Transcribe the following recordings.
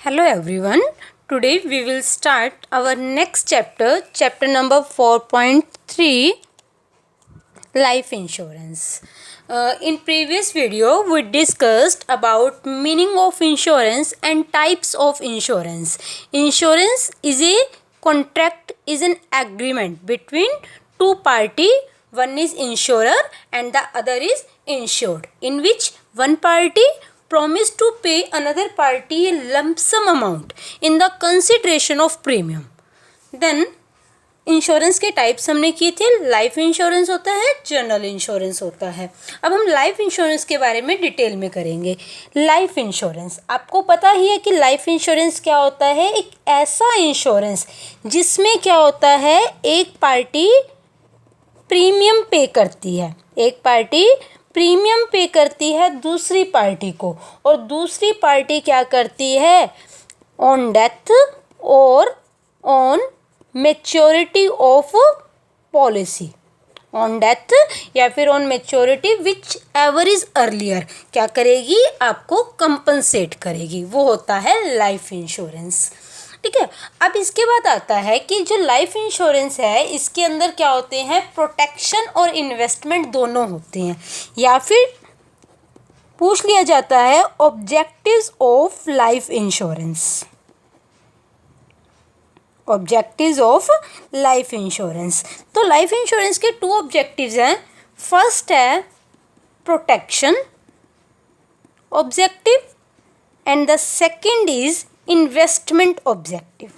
Hello everyone. Today we will start our next chapter number 4.3, life insurance. In previous video we discussed about meaning of insurance and types of insurance. Insurance is a contract, is an agreement between two party. One is insurer and the other is insured, in which one party promise to pay another party a lump sum amount in the consideration of premium. Then insurance के types हमने किए थे. Life insurance होता है, general insurance होता है. अब हम लाइफ इंश्योरेंस के बारे में डिटेल में करेंगे. लाइफ इंश्योरेंस आपको पता ही है कि लाइफ इंश्योरेंस क्या होता है. एक ऐसा इंश्योरेंस जिसमें क्या होता है, एक पार्टी प्रीमियम पे करती है, एक पार्टी प्रीमियम पे करती है दूसरी पार्टी को, और दूसरी पार्टी क्या करती है, ऑन डेथ और on maturity of policy, on death या फिर on maturity which ever is earlier, क्या करेगी, आपको कंपनसेट करेगी. वो होता है लाइफ इंश्योरेंस. ठीक है. अब इसके बाद आता है कि जो लाइफ इंश्योरेंस है इसके अंदर क्या होते हैं, प्रोटेक्शन और इन्वेस्टमेंट दोनों होते हैं. या फिर पूछ लिया जाता है objectives of life insurance, objectives of life insurance. तो लाइफ इंश्योरेंस के टू ऑब्जेक्टिव्स हैं. फर्स्ट है protection objective and the second is investment objective.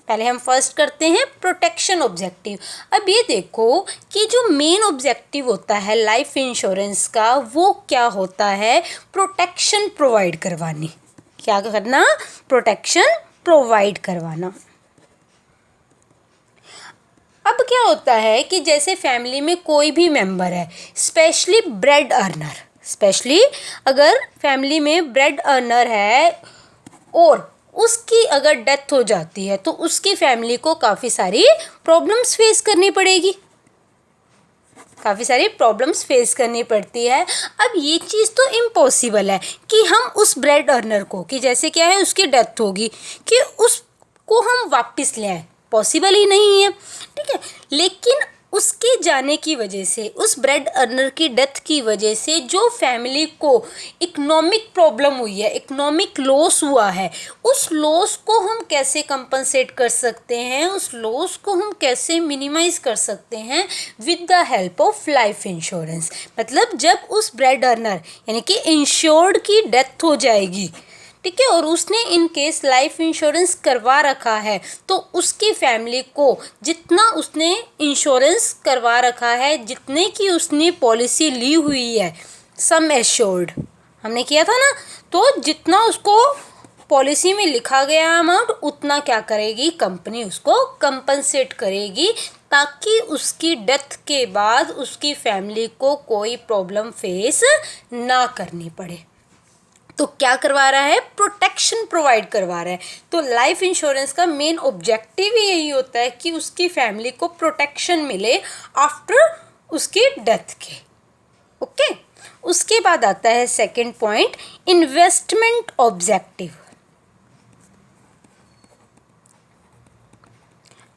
पहले हम फर्स्ट करते हैं प्रोटेक्शन ऑब्जेक्टिव. अब ये देखो कि जो मेन ऑब्जेक्टिव होता है लाइफ इंश्योरेंस का वो क्या होता है, प्रोटेक्शन प्रोवाइड करवानी. क्या करना, प्रोटेक्शन प्रोवाइड करवाना. अब क्या होता है कि जैसे फैमिली में कोई भी मेंबर है, स्पेशली ब्रेड अर्नर, स्पेशली अगर फैमिली में ब्रेड अर्नर है और उसकी अगर डेथ हो जाती है तो उसकी फैमिली को काफ़ी सारी प्रॉब्लम्स फेस करनी पड़ेगी, काफ़ी सारी प्रॉब्लम्स फेस करनी पड़ती है. अब ये चीज़ तो इम्पॉसिबल है कि हम उस ब्रेड अर्नर को, कि जैसे क्या है उसकी डेथ होगी, कि उसको हम वापस ले आए, पॉसिबल ही नहीं है. ठीक है. लेकिन उसके जाने की वजह से, उस ब्रेड अर्नर की डेथ की वजह से जो फैमिली को इकोनॉमिक प्रॉब्लम हुई है, इकोनॉमिक लॉस हुआ है, उस लॉस को हम कैसे कंपनसेट कर सकते हैं, उस लॉस को हम कैसे मिनिमाइज कर सकते हैं, with the help of life insurance. मतलब जब उस ब्रेड अर्नर यानी कि इंश्योर्ड की डेथ हो जाएगी, ठीक है, और उसने इन केस लाइफ इंश्योरेंस करवा रखा है, तो उसकी फैमिली को जितना उसने इंश्योरेंस करवा रखा है, जितने की उसने पॉलिसी ली हुई है, सम एश्योर्ड हमने किया था ना, तो जितना उसको पॉलिसी में लिखा गया अमाउंट उतना क्या करेगी, कंपनी उसको कंपनसेट करेगी, ताकि उसकी डेथ के बाद उसकी फैमिली को कोई प्रॉब्लम फेस ना करनी पड़े. तो क्या करवा रहा है, प्रोटेक्शन प्रोवाइड करवा रहा है. तो लाइफ इंश्योरेंस का मेन ऑब्जेक्टिव ही यही होता है कि उसकी फैमिली को प्रोटेक्शन मिले आफ्टर उसकी डेथ के. ओके. उसके बाद आता है सेकंड पॉइंट, इन्वेस्टमेंट ऑब्जेक्टिव.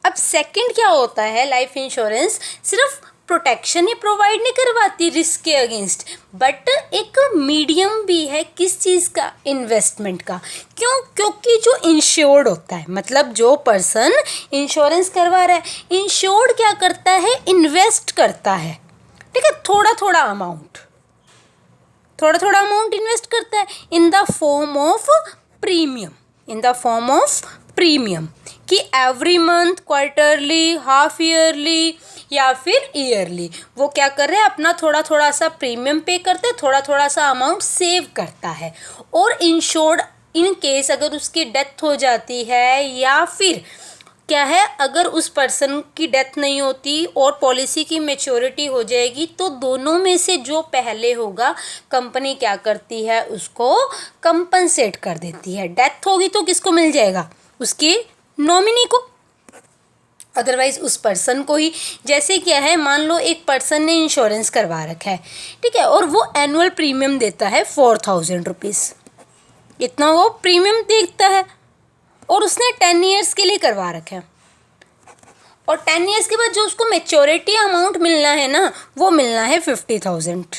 अब सेकंड क्या होता है, लाइफ इंश्योरेंस सिर्फ प्रोटेक्शन ही प्रोवाइड नहीं करवाती रिस्क के अगेंस्ट, बट एक मीडियम भी है किस चीज़ का, इन्वेस्टमेंट का. क्यों, क्योंकि जो इंश्योर्ड होता है, मतलब जो पर्सन इंश्योरेंस करवा रहा है, इंश्योर्ड क्या करता है, इन्वेस्ट करता है. ठीक है, थोड़ा थोड़ा अमाउंट इन्वेस्ट करता है in the form of premium, in the form of premium, कि every month, quarterly, half yearly या फिर ईयरली वो क्या कर रहे हैं, अपना थोड़ा थोड़ा सा प्रीमियम पे करते हैं, थोड़ा थोड़ा सा अमाउंट सेव करता है. और इंश्योर्ड इन केस अगर उसकी डेथ हो जाती है, या फिर क्या है, अगर उस पर्सन की डेथ नहीं होती और पॉलिसी की मैच्योरिटी हो जाएगी, तो दोनों में से जो पहले होगा कंपनी क्या करती है, उसको कंपनसेट कर देती है. डेथ होगी तो किसको मिल जाएगा, उसके नॉमिनी को, अदरवाइज उस पर्सन को ही. जैसे क्या है, मान लो एक पर्सन ने इंश्योरेंस करवा रखा है, ठीक है, और वो एनुअल प्रीमियम देता है 4000 रुपीज़. इतना वो प्रीमियम देखता है, और उसने 10 ईयर्स के लिए करवा रखा है, और 10 ईयर्स के बाद जो उसको मेच्योरिटी अमाउंट मिलना है ना, वो मिलना है 50,000,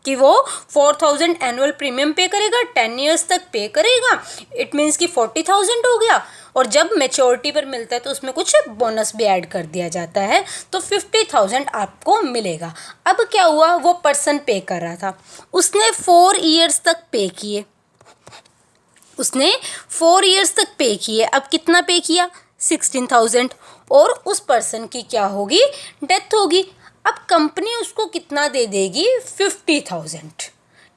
कि वो 4,000 एनुअल प्रीमियम पे करेगा, 10 ईयर्स तक पे करेगा, इट मीन्स कि 40,000 हो गया, और जब मेच्योरिटी पर मिलता है तो उसमें कुछ बोनस भी ऐड कर दिया जाता है, तो 50,000 आपको मिलेगा। अब क्या हुआ, वो पर्सन पे कर रहा था, उसने 4 ईयर्स तक पे किए, उसने 4 ईयर्स तक पे किए, अब कितना पे किया, 16,000, और उस पर्सन की क्या होगी, डेथ होगी। अब कंपनी उसको कितना दे देगी, 50,000,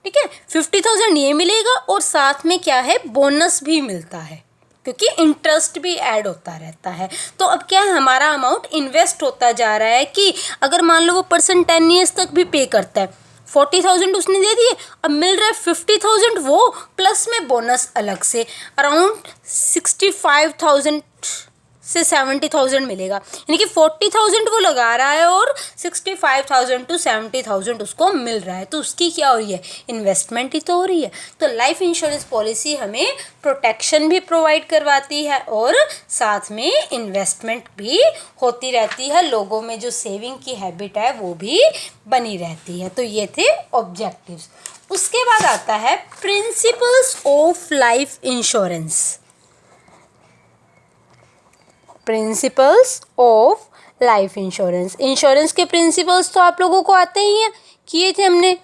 ठीक है, 50,000 ये मिलेगा, और साथ में क्या है, बोनस भी मिलता है, क्योंकि इंटरेस्ट भी ऐड होता रहता है। तो अब क्या है, हमारा अमाउंट इन्वेस्ट होता जा रहा है, कि अगर मान लो वो पर्सन 10 ईयर्स तक भी पे करता है, 40,000 उसने दे दिए, अब मिल रहा है 50,000 वो, प्लस में बोनस अलग से अराउंड 65,000 से 70,000 मिलेगा, यानी कि 40,000 वो लगा रहा है और 65,000 to 70,000 उसको मिल रहा है, तो उसकी क्या हो रही है, इन्वेस्टमेंट ही तो हो रही है। तो लाइफ इंश्योरेंस पॉलिसी हमें प्रोटेक्शन भी प्रोवाइड करवाती है, और साथ में इन्वेस्टमेंट भी होती रहती है, लोगों में जो सेविंग की हैबिट है वो भी बनी रहती है। तो ये थे ऑब्जेक्टिव्स। उसके बाद आता है principles of life insurance. Principles of life insurance, insurance के प्रिंसिपल्स तो आप लोगों को आते ही हैं, किए थे हमने,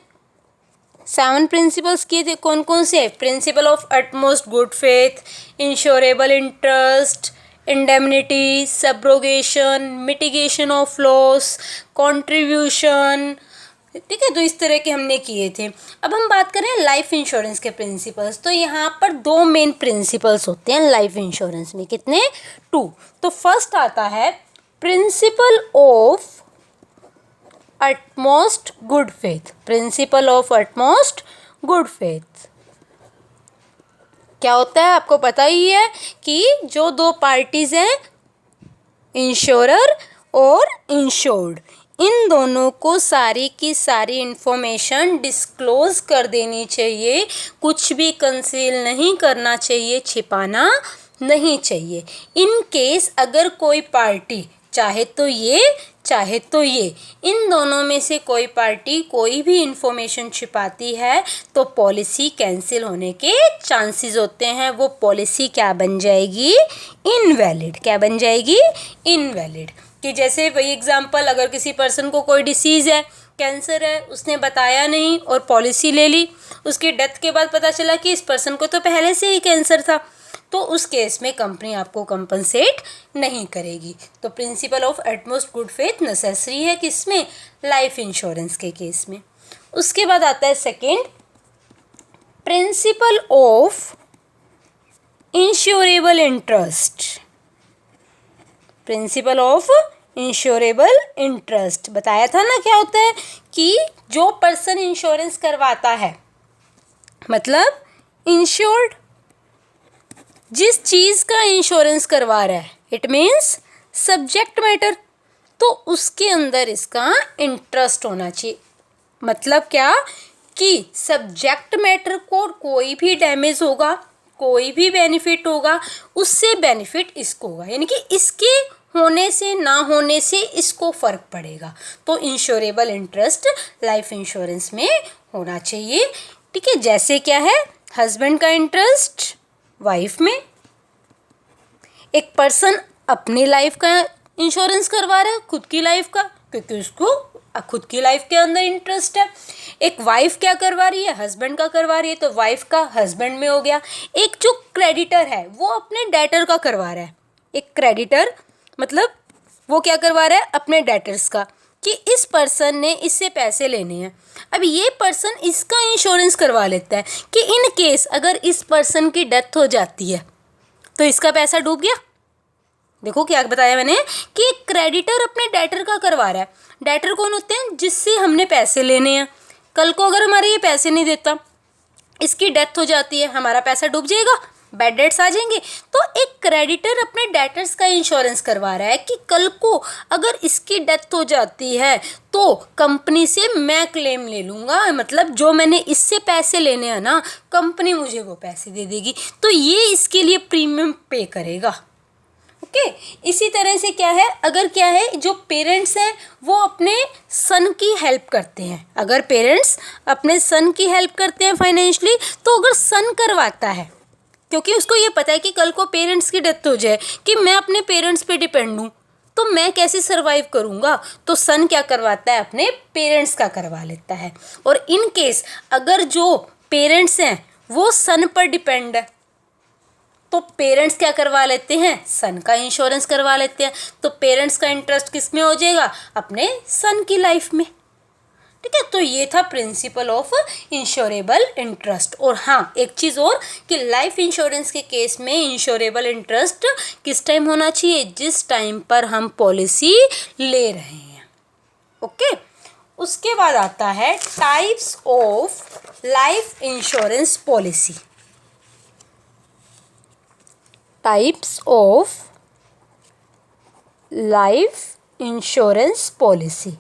7 प्रिंसिपल्स किए थे। कौन कौन से, principle of utmost good faith, insurable interest, indemnity, subrogation, mitigation of loss, contribution, ठीक है, तो इस तरह के हमने किए थे। अब हम बात करें लाइफ इंश्योरेंस के प्रिंसिपल्स, तो यहाँ पर 2 मेन प्रिंसिपल्स होते हैं लाइफ इंश्योरेंस में, कितने, 2। तो फर्स्ट आता है principle of utmost good faith, principle of utmost good faith क्या होता है, आपको पता ही है कि जो 2 पार्टीज हैं, इंश्योरर और इंश्योर्ड, इन दोनों को सारी की सारी इंफॉर्मेशन डिस्क्लोज कर देनी चाहिए, कुछ भी कंसील नहीं करना चाहिए, छिपाना नहीं चाहिए। इन केस अगर कोई पार्टी चाहे तो ये इन दोनों में से कोई पार्टी कोई भी इंफॉर्मेशन छिपाती है, तो पॉलिसी कैंसिल होने के चांसेस होते हैं, वो पॉलिसी क्या बन जाएगी, इनवैलिड। क्या बन जाएगी, इनवैलिड। कि जैसे वही एग्जांपल, अगर किसी पर्सन को कोई डिसीज़ है, कैंसर है, उसने बताया नहीं और पॉलिसी ले ली, उसकी डेथ के बाद पता चला कि इस पर्सन को तो पहले से ही कैंसर था, तो उस केस में कंपनी आपको कंपनसेट नहीं करेगी। तो principle of utmost good faith necessary है किसमें, लाइफ इंश्योरेंस के केस में। उसके बाद आता है second, principle of insurable interest, principle of insurable interest बताया था ना, क्या होता है कि जो पर्सन इंश्योरेंस करवाता है, मतलब इंश्योर्ड जिस चीज़ का इंश्योरेंस करवा रहा है, इट मीन्स सब्जेक्ट मैटर, तो उसके अंदर इसका इंटरेस्ट होना चाहिए। मतलब क्या कि सब्जेक्ट मैटर को कोई भी डैमेज होगा, कोई भी बेनिफिट होगा, उससे बेनिफिट इसको होगा, यानी कि इसके होने से ना होने से इसको फ़र्क पड़ेगा। तो इंश्योरेबल इंटरेस्ट लाइफ इंश्योरेंस में होना चाहिए, ठीक है। जैसे क्या है, हस्बैंड का इंटरेस्ट वाइफ में, एक पर्सन अपनी लाइफ का इंश्योरेंस करवा रहा है, खुद की लाइफ का, क्योंकि उसको खुद की लाइफ के अंदर इंटरेस्ट है। एक वाइफ क्या करवा रही है, हस्बैंड का करवा रही है, तो वाइफ का हस्बैंड में हो गया। एक जो क्रेडिटर है वो अपने डेटर का करवा रहा है, एक क्रेडिटर मतलब वो क्या करवा रहा है, अपने डेटर्स का, कि इस पर्सन ने इससे पैसे लेने हैं। अब ये पर्सन इसका इंश्योरेंस करवा लेता है कि इन केस अगर इस पर्सन की डेथ हो जाती है तो इसका पैसा डूब गया। देखो क्या बताया मैंने कि क्रेडिटर अपने डेटर का करवा रहा है। डेटर कौन होते हैं, जिससे हमने पैसे लेने हैं। कल को अगर हमारे ये पैसे नहीं देता, इसकी डेथ हो जाती है, हमारा पैसा डूब जाएगा, बैड डेट्स आ जाएंगे। तो एक क्रेडिटर अपने डेटर्स का इंश्योरेंस करवा रहा है कि कल को अगर इसकी डेथ हो जाती है तो कंपनी से मैं क्लेम ले लूँगा, मतलब जो मैंने इससे पैसे लेने हैं ना, कंपनी मुझे वो पैसे दे देगी, तो ये इसके लिए प्रीमियम पे करेगा। ओके, इसी तरह से क्या है, अगर क्या है जो पेरेंट्स हैं वो अपने सन की हेल्प करते हैं, अगर पेरेंट्स अपने सन की हेल्प करते हैं फाइनेंशियली, तो अगर सन करवाता है क्योंकि उसको ये पता है कि कल को पेरेंट्स की डेथ हो जाए कि मैं अपने पेरेंट्स पे डिपेंड हूँ तो मैं कैसे सरवाइव करूँगा, तो सन क्या करवाता है, अपने पेरेंट्स का करवा लेता है। और इन केस अगर जो पेरेंट्स हैं वो सन पर डिपेंड है तो पेरेंट्स क्या करवा लेते हैं, सन का इंश्योरेंस करवा लेते हैं। तो पेरेंट्स का इंटरेस्ट किस में हो जाएगा, अपने सन की लाइफ में। ठीक है, तो ये था प्रिंसिपल ऑफ इंश्योरेबल इंटरेस्ट। और हाँ, एक चीज़ और कि लाइफ इंश्योरेंस के केस में इंश्योरेबल इंटरेस्ट किस टाइम होना चाहिए, जिस टाइम पर हम पॉलिसी ले रहे हैं। ओके, उसके बाद आता है types of life insurance policy. Types of life insurance policy.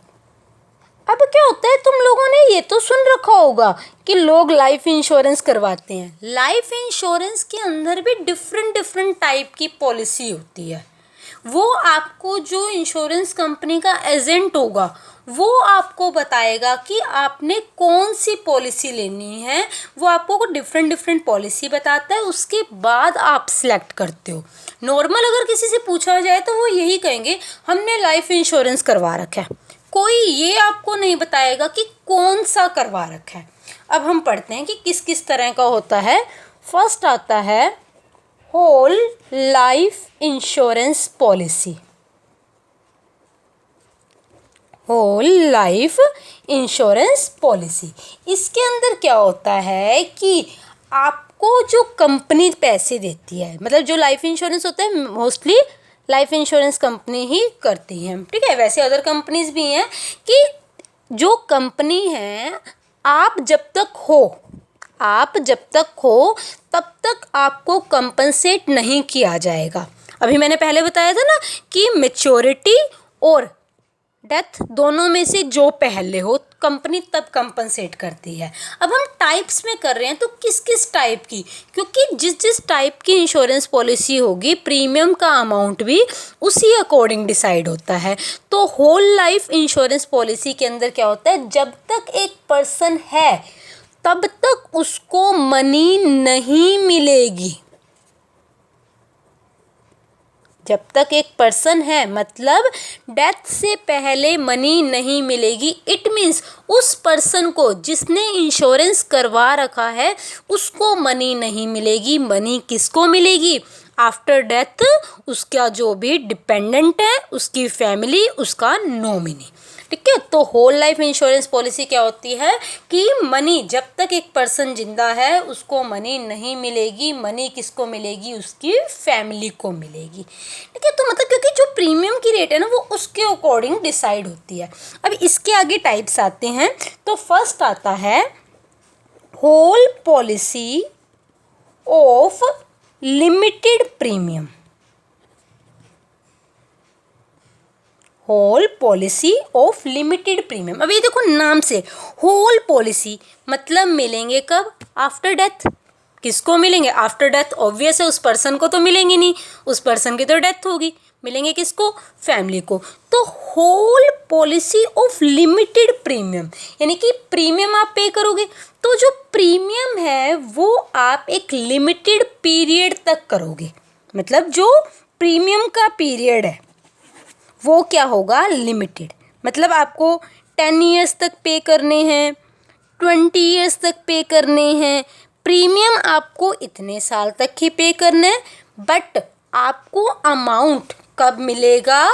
अब क्या होता है, तुम लोगों ने ये तो सुन रखा होगा कि लोग लाइफ इंश्योरेंस करवाते हैं। लाइफ इंश्योरेंस के अंदर भी डिफरेंट टाइप की पॉलिसी होती है। वो आपको जो इंश्योरेंस कंपनी का एजेंट होगा वो आपको बताएगा कि आपने कौन सी पॉलिसी लेनी है। वो आपको डिफरेंट पॉलिसी बताता है, उसके बाद आप सिलेक्ट करते हो। नॉर्मल अगर किसी से पूछा जाए तो वो यही कहेंगे हमने लाइफ इंश्योरेंस करवा रखा है, कोई ये आपको नहीं बताएगा कि कौन सा करवा रखा है। अब हम पढ़ते हैं कि किस किस तरह का होता है। फर्स्ट आता है whole life insurance policy. Whole life insurance policy, इसके अंदर क्या होता है कि आपको जो कंपनी पैसे देती है, मतलब जो लाइफ इंश्योरेंस होता है मोस्टली लाइफ इंश्योरेंस कंपनी ही करती है। ठीक है, वैसे अदर कंपनीज भी हैं कि जो कंपनी है आप जब तक हो तब तक आपको कंपनसेट नहीं किया जाएगा। अभी मैंने पहले बताया था ना कि मैच्योरिटी और डेथ दोनों में से जो पहले हो कंपनी तब कंपनसेट करती है। अब हम टाइप्स में कर रहे हैं तो किस किस टाइप की, क्योंकि जिस टाइप की इंश्योरेंस पॉलिसी होगी प्रीमियम का अमाउंट भी उसी अकॉर्डिंग डिसाइड होता है। तो होल लाइफ इंश्योरेंस पॉलिसी के अंदर क्या होता है, जब तक एक पर्सन है तब तक उसको मनी नहीं मिलेगी। जब तक एक पर्सन है मतलब डेथ से पहले मनी नहीं मिलेगी। इट मीन्स उस पर्सन को जिसने इंश्योरेंस करवा रखा है उसको मनी नहीं मिलेगी। मनी किसको मिलेगी, आफ्टर डेथ उसका जो भी डिपेंडेंट है, उसकी फैमिली, उसका नॉमिनी। ठीक है, तो होल लाइफ इंश्योरेंस पॉलिसी क्या होती है कि मनी जब तक एक पर्सन जिंदा है उसको मनी नहीं मिलेगी। मनी किसको मिलेगी, उसकी फैमिली को मिलेगी। ठीक है, तो मतलब क्योंकि जो प्रीमियम की रेट है ना वो उसके अकॉर्डिंग डिसाइड होती है। अब इसके आगे टाइप्स आते हैं। तो फर्स्ट आता है whole policy of limited premium. Whole policy of limited premium. अब ये देखो नाम से होल पॉलिसी मतलब मिलेंगे कब, आफ्टर डेथ। किसको मिलेंगे, आफ्टर डेथ। ऑब्वियस है उस पर्सन को तो मिलेंगे नहीं, उस पर्सन की तो डेथ होगी। मिलेंगे किसको, फैमिली को। तो whole policy of limited premium यानी कि प्रीमियम आप पे करोगे तो जो प्रीमियम है वो आप एक लिमिटेड पीरियड तक करोगे। मतलब जो प्रीमियम का पीरियड है वो क्या होगा, लिमिटेड। मतलब आपको 10 ईयर्स तक पे करने हैं, 20 ईयर्स तक पे करने हैं। प्रीमियम आपको इतने साल तक ही पे करना है, बट आपको अमाउंट कब मिलेगा,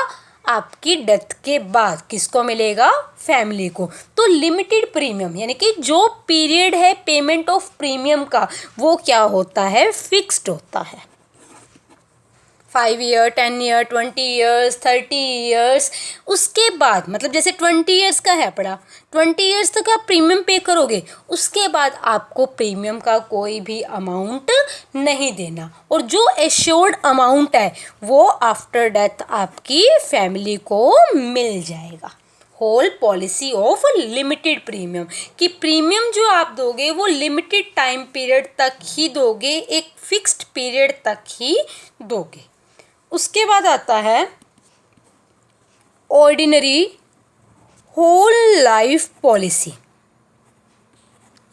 आपकी डेथ के बाद। किसको मिलेगा, फैमिली को। तो लिमिटेड प्रीमियम यानी कि जो पीरियड है पेमेंट ऑफ प्रीमियम का वो क्या होता है, फिक्स्ड होता है। 5 ईयर, 10 ईयर, 20 ईयर्स, 30 ईयर्स। उसके बाद मतलब जैसे 20 ईयर्स का है पड़ा, 20 ईयर्स तक आप प्रीमियम पे करोगे, उसके बाद आपको प्रीमियम का कोई भी अमाउंट नहीं देना, और जो एश्योर्ड अमाउंट है वो आफ्टर डेथ आपकी फैमिली को मिल जाएगा। Whole policy of limited premium, कि प्रीमियम जो आप दोगे वो लिमिटेड टाइम पीरियड तक ही दोगे, एक फिक्स्ड पीरियड तक ही दोगे। उसके बाद आता है ऑर्डिनरी होल लाइफ पॉलिसी।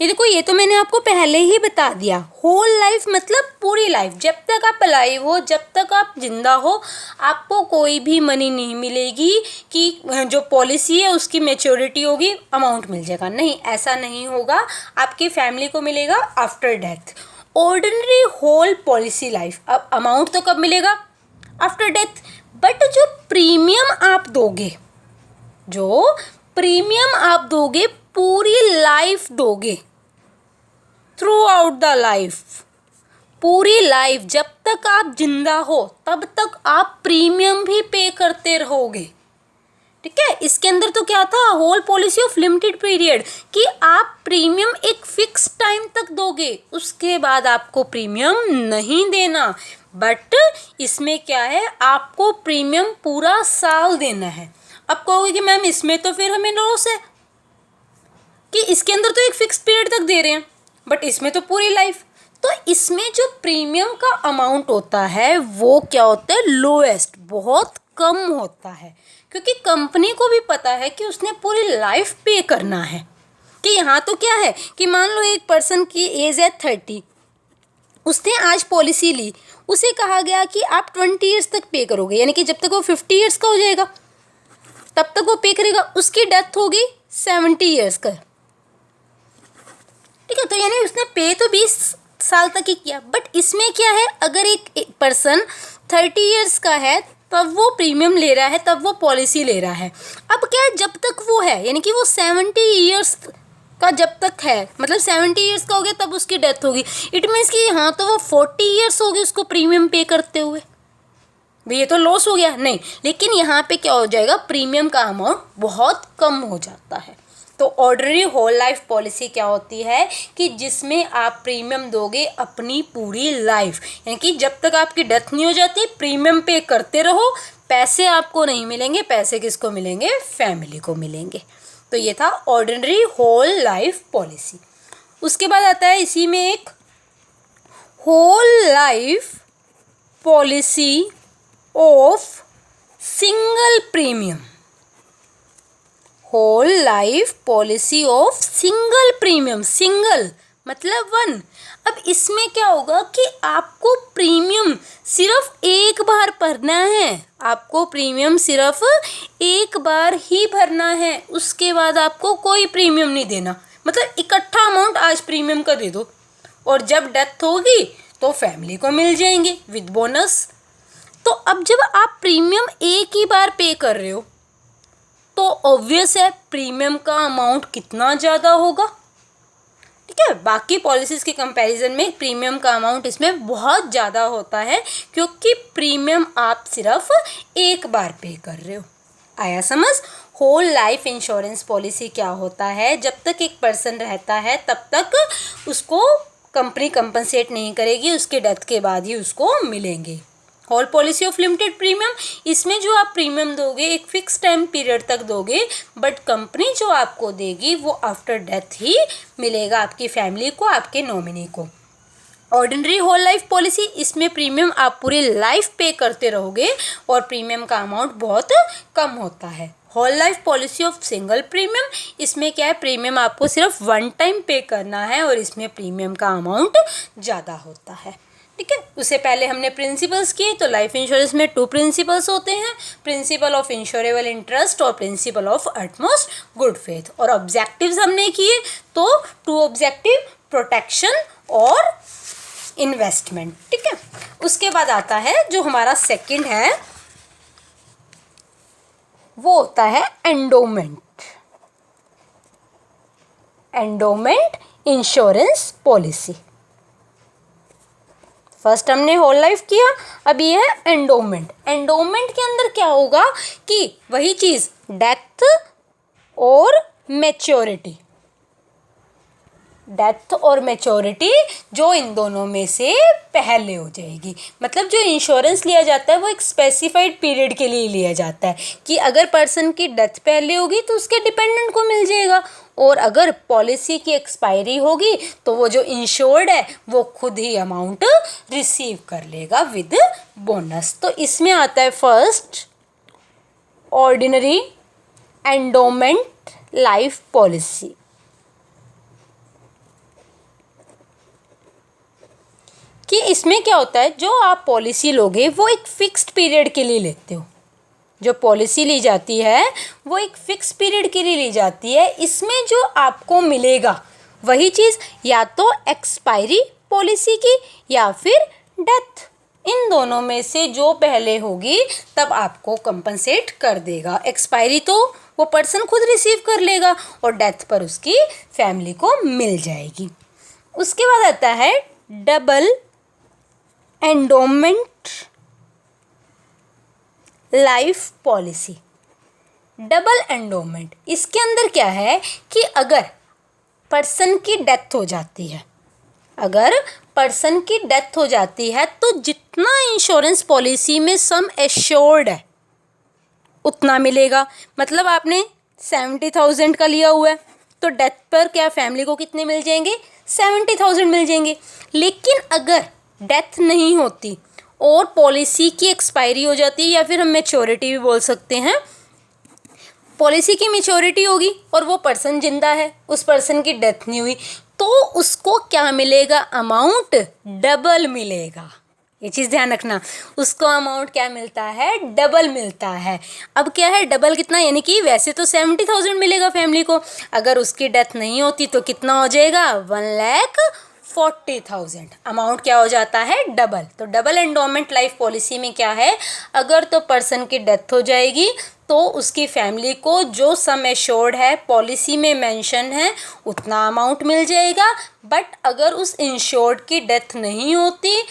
ये देखो, ये तो मैंने आपको पहले ही बता दिया। होल लाइफ मतलब पूरी लाइफ, जब तक आप अलाइव हो, जब तक आप जिंदा हो, आपको कोई भी मनी नहीं मिलेगी कि जो पॉलिसी है उसकी मैच्योरिटी होगी, अमाउंट मिल जाएगा। नहीं, ऐसा नहीं होगा, आपकी फैमिली को मिलेगा after death. Ordinary whole policy life, अब अमाउंट तो कब मिलेगा? After death. बट जो प्रीमियम आप दोगे, जो प्रीमियम आप दोगे पूरी लाइफ दोगे, थ्रू आउट द लाइफ, पूरी लाइफ जब तक आप जिंदा हो तब तक आप प्रीमियम भी पे करते रहोगे। ठीक है, इसके अंदर तो क्या था, whole policy of limited period, कि आप प्रीमियम एक फिक्स टाइम तक दोगे, उसके बाद आपको प्रीमियम नहीं देना। बट इसमें क्या है, आपको प्रीमियम पूरा साल देना है। अब कहोगे कि मैम इसमें तो फिर हमें लॉस है, कि इसके अंदर तो एक फिक्स पीरियड तक दे रहे हैं, बट इसमें तो पूरी लाइफ। तो इसमें जो प्रीमियम का अमाउंट होता है वो क्या होता है, लोएस्ट, बहुत कम होता है, क्योंकि कंपनी को भी पता है कि उसने पूरी लाइफ पे करना है। कि यहाँ तो क्या है कि मान लो एक पर्सन की एज है 30, उसने आज पॉलिसी ली, उसे कहा गया कि आप 20 ईयर्स तक पे करोगे, यानी कि जब तक वो 50 ईयर्स का हो जाएगा तब तक वो पे करेगा। उसकी डेथ होगी 70 ईयर्स का, ठीक है, तो यानी उसने पे तो 20 साल तक ही किया। बट इसमें क्या है, अगर एक पर्सन 30 ईयर्स का है तब वो प्रीमियम ले रहा है, तब वो पॉलिसी ले रहा है। अब क्या है, जब तक वो है, यानी कि वो 70 ईयर्स का जब तक है, मतलब 70 ईयर्स का हो गया तब उसकी डेथ होगी। इट मीन्स कि यहाँ तो वो 40 ईयर्स हो गए उसको प्रीमियम पे करते हुए, भाई ये तो लॉस हो गया नहीं। लेकिन यहाँ पे क्या हो जाएगा, प्रीमियम का अमाउंट बहुत कम हो जाता है। तो ऑर्डिनरी होल लाइफ पॉलिसी क्या होती है कि जिसमें आप प्रीमियम दोगे अपनी पूरी लाइफ, यानी कि जब तक आपकी डेथ नहीं हो जाती प्रीमियम पे करते रहो, पैसे आपको नहीं मिलेंगे, पैसे किसको मिलेंगे, फैमिली को मिलेंगे। तो ये था ऑर्डिनरी होल लाइफ पॉलिसी। उसके बाद आता है इसी में एक whole life policy of single premium, whole life policy of single premium, single मतलब 1। अब इसमें क्या होगा कि आपको प्रीमियम सिर्फ एक बार भरना है, आपको प्रीमियम सिर्फ एक बार ही भरना है, उसके बाद आपको कोई प्रीमियम नहीं देना। मतलब इकट्ठा अमाउंट आज प्रीमियम का दे दो और जब डेथ होगी तो फैमिली को मिल जाएंगे विद बोनस। तो अब जब आप प्रीमियम एक ही बार पे कर रहे हो तो ऑब्वियस है प्रीमियम का अमाउंट कितना ज़्यादा होगा। ठीक है, बाकी पॉलिसीज़ के कंपैरिजन में प्रीमियम का अमाउंट इसमें बहुत ज़्यादा होता है, क्योंकि प्रीमियम आप सिर्फ एक बार पे कर रहे हो। आया समझ? होल लाइफ इंश्योरेंस पॉलिसी क्या होता है, जब तक एक पर्सन रहता है तब तक उसको कंपनी कंपनसेट नहीं करेगी, उसके डेथ के बाद ही उसको मिलेंगे। Whole policy of limited premium, इसमें जो आप प्रीमियम दोगे एक फिक्स टाइम पीरियड तक दोगे, बट कंपनी जो आपको देगी वो आफ्टर डेथ ही मिलेगा आपकी फैमिली को, आपके नॉमिनी को। ऑर्डिनरी होल लाइफ पॉलिसी, इसमें प्रीमियम आप पूरी लाइफ पे करते रहोगे और प्रीमियम का अमाउंट बहुत कम होता है। Whole life policy of single premium, इसमें क्या है, प्रीमियम आपको सिर्फ 1 टाइम पे करना है और इसमें प्रीमियम का अमाउंट ज़्यादा होता है। ठीक है, उससे पहले हमने प्रिंसिपल्स किए, तो लाइफ इंश्योरेंस में 2 प्रिंसिपल्स होते हैं, प्रिंसिपल ऑफ इंश्योरेबल इंटरेस्ट और principle of utmost good faith. और ऑब्जेक्टिव्स हमने किए, तो 2 ऑब्जेक्टिव, प्रोटेक्शन और इन्वेस्टमेंट। ठीक है, उसके बाद आता है जो हमारा सेकंड है वो होता है endowment, endowment insurance policy. First हमने होल लाइफ किया, अब ये है एंडोमेंट। एंडोमेंट के अंदर क्या होगा कि वही चीज़ डेथ और मैच्योरिटी, डेथ और मैच्योरिटी जो इन दोनों में से पहले हो जाएगी। मतलब जो इंश्योरेंस लिया जाता है वो एक स्पेसिफाइड पीरियड के लिए लिया जाता है कि अगर पर्सन की डेथ पहले होगी तो उसके डिपेंडेंट को मिल जाएगा, और अगर पॉलिसी की एक्सपायरी होगी तो वो जो इंश्योर्ड है वो खुद ही अमाउंट रिसीव कर लेगा विद बोनस। तो इसमें आता है first ordinary endowment life policy. कि इसमें क्या होता है, जो आप पॉलिसी लोगे वो एक फिक्स्ड पीरियड के लिए लेते हो। जो पॉलिसी ली जाती है वो एक फिक्स पीरियड के लिए ली जाती है। इसमें जो आपको मिलेगा वही चीज़ या तो एक्सपायरी पॉलिसी की या फिर डेथ, इन दोनों में से जो पहले होगी तब आपको कंपनसेट कर देगा। एक्सपायरी तो वो पर्सन खुद रिसीव कर लेगा और डेथ पर उसकी फैमिली को मिल जाएगी। उसके बाद आता है double endowment life policy. Double endowment, इसके अंदर क्या है कि अगर पर्सन की डेथ हो जाती है, अगर पर्सन की डेथ हो जाती है तो जितना इंश्योरेंस पॉलिसी में सम एश्योर्ड है उतना मिलेगा। मतलब आपने 70,000 का लिया हुआ है तो डेथ पर क्या फैमिली को कितने मिल जाएंगे, 70,000 मिल जाएंगे। लेकिन अगर डेथ नहीं होती और पॉलिसी की एक्सपायरी हो जाती है, या फिर हम मैच्योरिटी भी बोल सकते हैं, पॉलिसी की मैच्योरिटी होगी और वो पर्सन जिंदा है, उस पर्सन की डेथ नहीं हुई, तो उसको क्या मिलेगा, अमाउंट डबल मिलेगा। ये चीज़ ध्यान रखना, उसको अमाउंट क्या मिलता है, डबल मिलता है। अब क्या है डबल कितना, यानी कि वैसे तो 70,000 मिलेगा फैमिली को, अगर उसकी डेथ नहीं होती तो कितना हो जाएगा, 1,40,000। अमाउंट क्या हो जाता है, डबल। तो डबल एंडोमेंट लाइफ पॉलिसी में क्या है, अगर तो पर्सन की डेथ हो जाएगी तो उसकी फैमिली को जो सम एश्योर्ड है पॉलिसी में मेंशन है उतना अमाउंट मिल जाएगा। बट अगर उस इंश्योर्ड की डेथ नहीं होती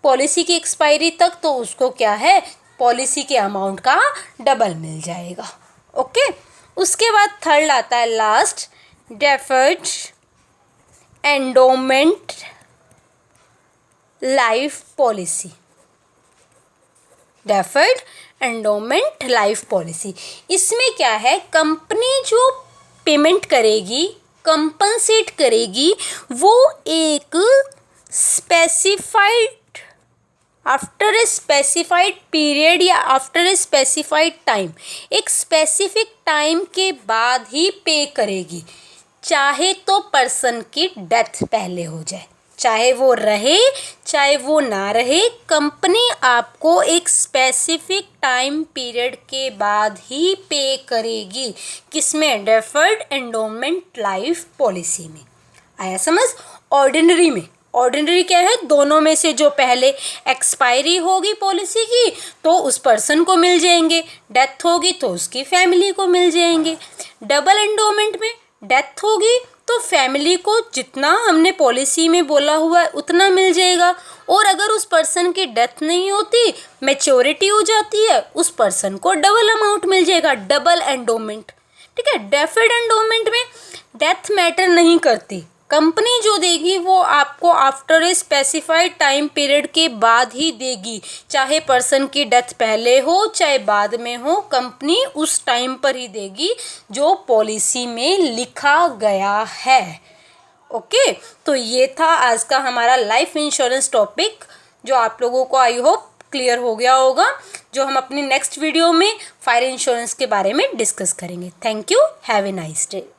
पॉलिसी की एक्सपायरी तक तो उसको क्या है, पॉलिसी के अमाउंट का डबल मिल जाएगा। ओके, उसके बाद थर्ड आता है last, deferred endowment life policy. Deferred endowment life policy, इसमें क्या है, कंपनी जो पेमेंट करेगी, कंपनसेट करेगी, वो एक specified after a specified period या आफ्टर ए स्पेसिफाइड टाइम, एक स्पेसिफिक टाइम के बाद ही पे करेगी। चाहे तो पर्सन की डेथ पहले हो जाए, चाहे वो रहे चाहे वो ना रहे, कंपनी आपको एक स्पेसिफिक टाइम पीरियड के बाद ही पे करेगी। किसमें, डेफर्ड एंडोमेंट लाइफ पॉलिसी में। आया समझ। ऑर्डिनरी में, ऑर्डिनरी क्या है, दोनों में से जो पहले एक्सपायरी होगी पॉलिसी की तो उस पर्सन को मिल जाएंगे, डेथ होगी तो उसकी फैमिली को मिल जाएंगे। डबल एंडोमेंट में डेथ होगी तो फैमिली को जितना हमने पॉलिसी में बोला हुआ है उतना मिल जाएगा, और अगर उस पर्सन की डेथ नहीं होती, मैच्योरिटी हो जाती है, उस पर्सन को डबल अमाउंट मिल जाएगा। डबल एंडोमेंट, ठीक है। डेफर्ड एंडोमेंट में डेथ मैटर नहीं करती, कंपनी जो देगी वो आपको after a specified time period के बाद ही देगी, चाहे पर्सन की डेथ पहले हो चाहे बाद में हो, कंपनी उस टाइम पर ही देगी जो पॉलिसी में लिखा गया है। ओके, तो ये था आज का हमारा लाइफ इंश्योरेंस टॉपिक, जो आप लोगों को आई होप क्लियर हो गया होगा, जो हम अपनी नेक्स्ट वीडियो में फायर इंश्योरेंस के बारे में डिस्कस करेंगे। Thank you, have a nice day.